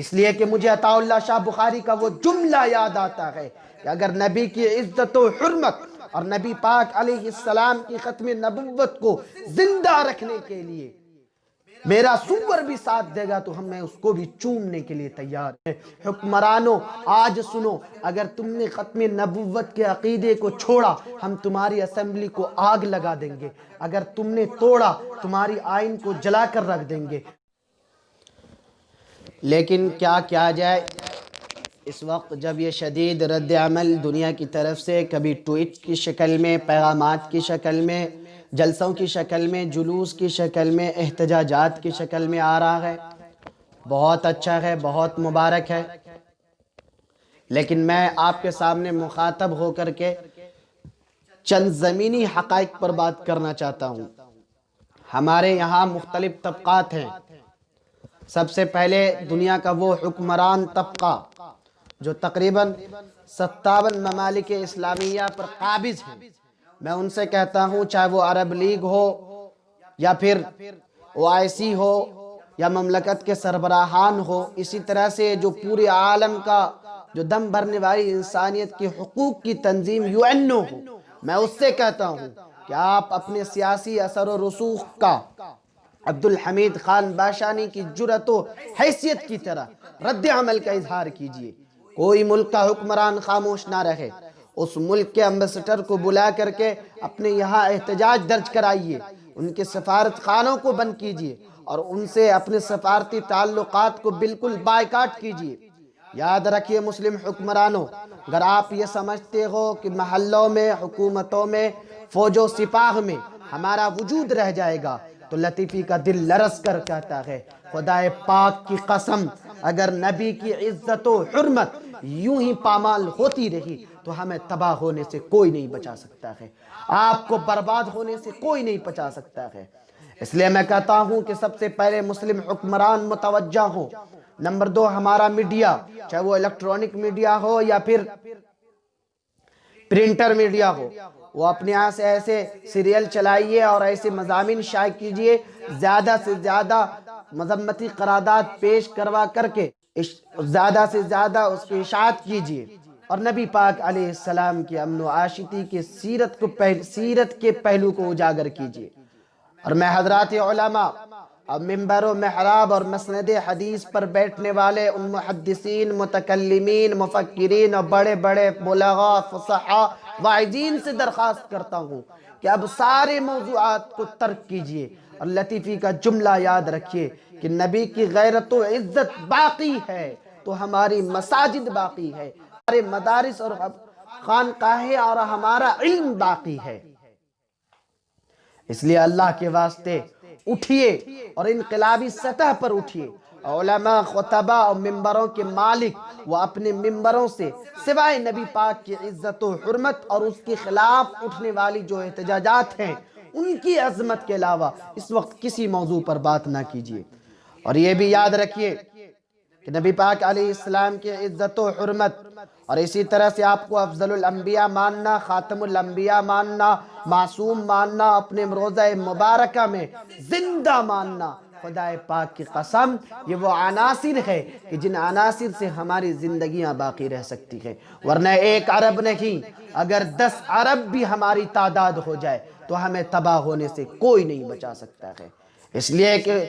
اس لیے کہ مجھے عطا اللہ شاہ بخاری کا وہ جملہ یاد آتا ہے کہ اگر نبی کی عزت و حرمت اور نبی پاک علیہ السلام کی ختم نبوت کو زندہ رکھنے کے لیے میرا سور بھی ساتھ دے گا تو میں اس کو بھی چومنے کے لیے تیار ہیں۔ حکمرانوں آج سنو، اگر تم نے ختم نبوت کے عقیدے کو چھوڑا ہم تمہاری اسمبلی کو آگ لگا دیں گے، اگر تم نے توڑا تمہاری آئین کو جلا کر رکھ دیں گے۔ لیکن کیا کیا جائے اس وقت جب یہ شدید رد عمل دنیا کی طرف سے کبھی ٹویٹ کی شکل میں، پیغامات کی شکل میں، جلسوں کی شکل میں، جلوس کی شکل میں، احتجاجات کی شکل میں آ رہا ہے، بہت اچھا ہے، بہت مبارک ہے، لیکن میں آپ کے سامنے مخاطب ہو کر کے چند زمینی حقائق پر بات کرنا چاہتا ہوں۔ ہمارے یہاں مختلف طبقات ہیں۔ سب سے پہلے دنیا کا وہ حکمران طبقہ جو تقریباً 57 ممالک اسلامیہ پر قابض ہیں، میں ان سے کہتا ہوں چاہے وہ عرب لیگ ہو یا پھر OIC ہو یا مملکت کے سربراہان ہو، اسی طرح سے جو پورے عالم کا جو دم بھرنے والی انسانیت کے حقوق کی تنظیم UNO ہو، میں اس سے کہتا ہوں کہ آپ اپنے سیاسی اثر و رسوخ کا عبدالحمید خان باشانی کی جرأت و حیثیت کی طرح رد عمل کا اظہار کیجئے۔ کوئی ملک کا حکمران خاموش نہ رہے، اس ملک کے امبیسڈر کو بلا کر کے اپنے یہاں احتجاج درج کرائیے، ان کے سفارت خانوں کو بند کیجئے اور ان سے اپنے سفارتی تعلقات کو بالکل بائیکاٹ کیجئے۔ یاد رکھیے مسلم حکمرانوں، اگر آپ یہ سمجھتے ہو کہ محلوں میں، حکومتوں میں، فوج و سپاہ میں ہمارا وجود رہ جائے گا تو لطیفی کا دل لرز کر کہتا ہے خدا پاک کی قسم، اگر نبی کی عزت و حرمت یوں ہی پامال ہوتی رہی تو ہمیں تباہ ہونے سے کوئی نہیں بچا سکتا ہے، آپ کو برباد ہونے سے کوئی نہیں بچا سکتا ہے۔ اس لیے میں کہتا ہوں کہ سب سے پہلے مسلم حکمران متوجہ ہوں۔ نمبر 2، ہمارا میڈیا، چاہے وہ الیکٹرونک میڈیا ہو یا پھر پرنٹر میڈیا ہو، وہ اپنے یہاں سے ایسے سیریل چلائیے اور ایسے مضامین شائع کیجئے، زیادہ سے زیادہ مذمتی قرارداد پیش کروا کر کے زیادہ سے زیادہ اس کی اشاعت کیجئے اور نبی پاک علیہ السلام کی امن و عاشقی کی سیرت کے پہلو کو اجاگر کیجئے۔ اور میں حضرات علماء اور ممبر و محراب اور مسند حدیث پر بیٹھنے والے ان محدثین، متکلمین، مفکرین اور بڑے بڑے بلغاء، فصحاء، واعظین سے درخواست کرتا ہوں کہ اب سارے موضوعات کو ترک کیجئے اور لطیفی کا جملہ یاد رکھیے کہ نبی کی غیرت و عزت باقی ہے تو ہماری مساجد باقی ہے، ہمارے مدارس اور خانقاہیں اور ہمارا علم باقی ہے۔ اس لیے اللہ کے واسطے اٹھئے اور انقلابی سطح پر اٹھئے۔ علماء، خطباء اور ممبروں کے مالک وہ اپنے ممبروں سے سوائے نبی پاک کی عزت و حرمت اور اس کے خلاف اٹھنے والی جو احتجاجات ہیں ان کی عظمت کے علاوہ اس وقت کسی موضوع پر بات نہ کیجیے۔ اور یہ بھی یاد رکھیے کہ نبی پاک علیہ السلام کی عزت و حرمت اور اسی طرح سے آپ کو افضل الانبیاء ماننا، خاتم الانبیاء ماننا، معصوم ماننا، اپنے روضہ مبارکہ میں زندہ ماننا، خدا پاک کی قسم یہ وہ عناصر ہے کہ جن عناصر سے ہماری زندگیاں باقی رہ سکتی ہیں، ورنہ ایک عرب نہیں، اگر 10 عرب بھی ہماری تعداد ہو جائے تو ہمیں تباہ ہونے سے کوئی نہیں بچا سکتا ہے۔ اس لیے کہ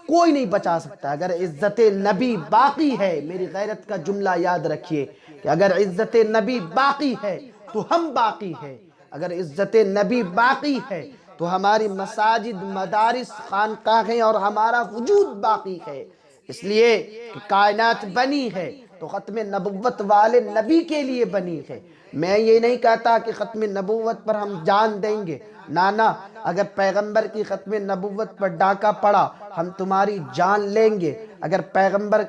کوئی نہیں بچا سکتا۔ اگر عزت نبی باقی ہے، میری غیرت کا جملہ یاد رکھیے کہ اگر عزت نبی باقی ہے تو ہم باقی ہیں، اگر عزت نبی باقی ہے تو ہماری مساجد، مدارس، خانقاہیں اور ہمارا وجود باقی ہے۔ اس لیے کہ کائنات بنی ہے تو ختم نبوت والے نبی کے لیے بنی ہے۔ میں یہ نہیں کہتا کہ ختم نبوت پر ہم جان دیں گے، نانا، اگر پیغمبر کی ختم نبوت پر ڈاکہ پڑا ہم تمہاری جان لیں گے، اگر پیغمبر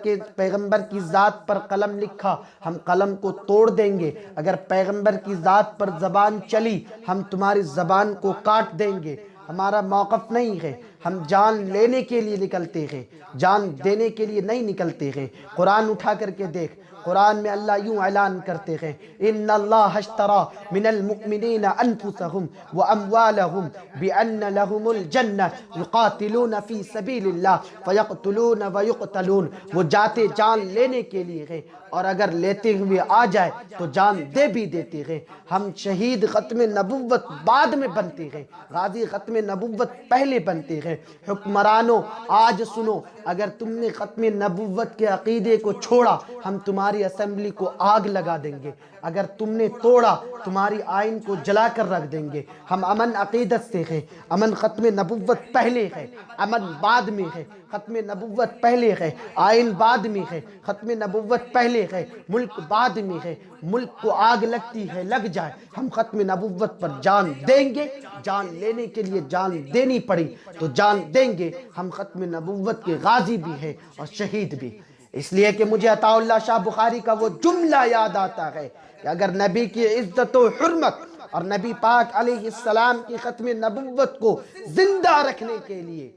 کی ذات پر قلم لکھا ہم قلم کو توڑ دیں گے، اگر پیغمبر کی ذات پر زبان چلی ہم تمہاری زبان کو کاٹ دیں گے۔ ہمارا موقف نہیں ہے، ہم جان لینے کے لیے نکلتے ہیں، جان دینے کے لیے نہیں نکلتے ہیں۔ قرآن اٹھا کر کے دیکھ، قرآن میں اللہ یوں اعلان کرتے ہیں، ان اللہ اشترى من المؤمنین انفسهم واموالهم بان لهم الجنہ یقاتلون فی سبیل اللہ فیقتلون ویقتلون۔ وہ جاتے جان لینے کے لیے ہیں، اور اگر لیتے ہوئے آ جائے تو جان دے بھی دیتے ہیں۔ ہم شہید ختم نبوت بعد میں بنتے ہیں، غازی ختم نبوت پہلے بنتے ہیں۔ حکمرانوں آج سنو، اگر تم نے ختم نبوت کے عقیدے کو چھوڑا، ہم تمہاری اسمبلی کو آگ لگا دیں گے۔ اگر تم نے توڑا، تمہاری آئین کو جلا کر رکھ دیں گے۔ ہم امن عقیدت سے ہیں، امن ختم نبوت پہلے ہے، امن بعد میں ہے۔ ختم نبوت پہلے ہے، آئین بعد میں ہے۔ ختم نبوت پہلے ہے، ملک بعد میں ہے۔ ملک کو آگ لگتی ہے، لگ جائے، ہم ختم نبوت پر جان دیں گے۔ جان لینے کے لیے جان دینی پڑی تو جان دیں گے۔ ہم ختم نبوت کے غازی بھی ہیں اور شہید بھی۔ اس لیے کہ مجھے عطا اللہ شاہ بخاری کا وہ جملہ یاد آتا ہے کہ اگر نبی کی عزت و حرمت اور نبی پاک علیہ السلام کی ختم نبوت کو زندہ رکھنے کے لیے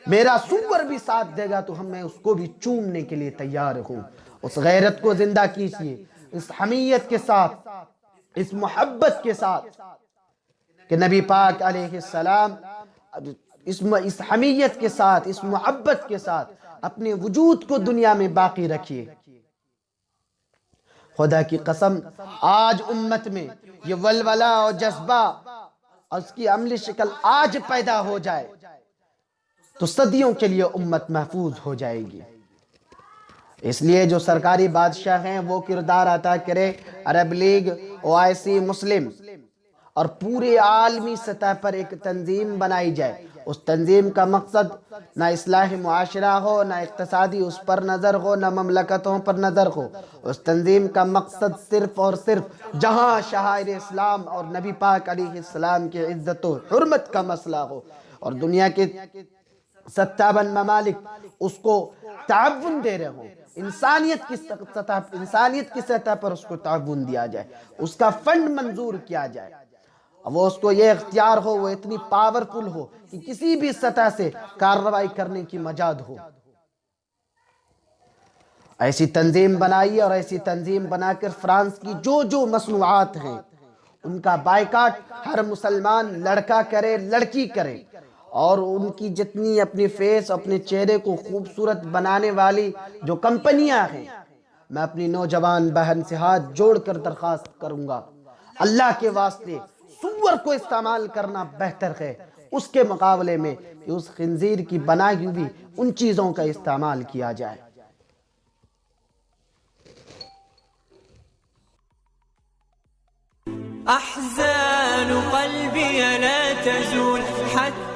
میرا سور بھی ساتھ دے گا تو میں اس کو بھی چومنے کے لیے تیار ہوں۔ اس غیرت کو زندہ کیجیے، اس حمیت کے ساتھ، اس محبت کے ساتھ کہ نبی پاک علیہ السلام، اس حمیت کے ساتھ، اس محبت کے ساتھ اپنے وجود کو دنیا میں باقی رکھیے۔ خدا کی قسم آج امت میں یہ ولولہ اور جذبہ اور اس کی عملی شکل آج پیدا ہو جائے تو صدیوں کے لیے امت محفوظ ہو جائے گی۔ اس لیے جو سرکاری بادشاہ ہیں وہ کردار عطا کرے، عرب لیگ، OIC، مسلم اور پورے عالمی سطح پر ایک تنظیم بنائی جائے۔ اس تنظیم کا مقصد نہ اصلاح معاشرہ ہو، نہ اقتصادی اس پر نظر ہو، نہ مملکتوں پر نظر ہو۔ اس تنظیم کا مقصد صرف اور صرف جہاں شعائر اسلام اور نبی پاک علیہ السلام کی عزت و حرمت کا مسئلہ ہو اور دنیا کے 57 ممالک اس کو تعاون دے رہے ہوں، انسانیت کی سطح پر اس کو تعاون دیا جائے، اس کا فنڈ منظور کیا جائے، وہ اس کو یہ اختیار ہو، وہ اتنی پاورفل ہو کہ کسی بھی سطح سے کارروائی کرنے کی مجال ہو۔ ایسی تنظیم بنائیے اور ایسی تنظیم بنا کر فرانس کی جو مصنوعات ہیں ان کا بائیکاٹ ہر مسلمان لڑکا کرے، لڑکی کرے، اور ان کی جتنی اپنی فیس، اپنے چہرے کو خوبصورت بنانے والی جو کمپنیاں ہیں، میں اپنی نوجوان بہن سے ہاتھ جوڑ کر درخواست کروں گا، اللہ کے واسطے سور کو استعمال کرنا بہتر ہے اس کے مقابلے میں کہ اس خنزیر کی بنائی ہوئی ان چیزوں کا استعمال کیا جائے۔ أحزان قلبي لا تزول حتى